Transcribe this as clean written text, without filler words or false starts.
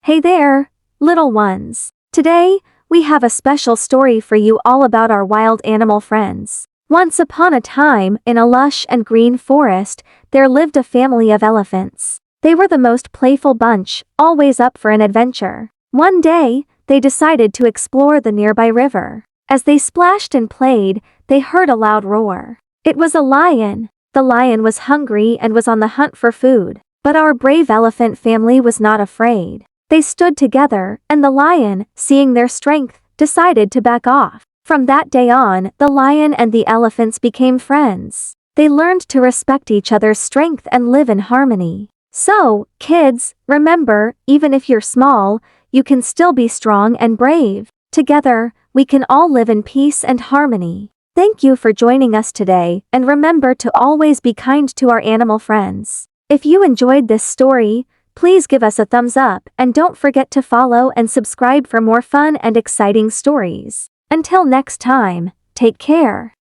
Hey there, little ones. Today, we have a special story for you all about our wild animal friends. Once upon a time, in a lush and green forest, there lived a family of elephants. They were the most playful bunch, always up for an adventure. One day, they decided to explore the nearby river. As they splashed and played, they heard a loud roar. It was a lion. The lion was hungry and was on the hunt for food. But our brave elephant family was not afraid. They stood together, and the lion, seeing their strength, decided to back off. From that day on, the lion and the elephants became friends. They learned to respect each other's strength and live in harmony. So, kids, remember, even if you're small, you can still be strong and brave. Together, we can all live in peace and harmony. Thank you for joining us today, and remember to always be kind to our animal friends. If you enjoyed this story, please give us a thumbs up and don't forget to follow and subscribe for more fun and exciting stories. Until next time, take care.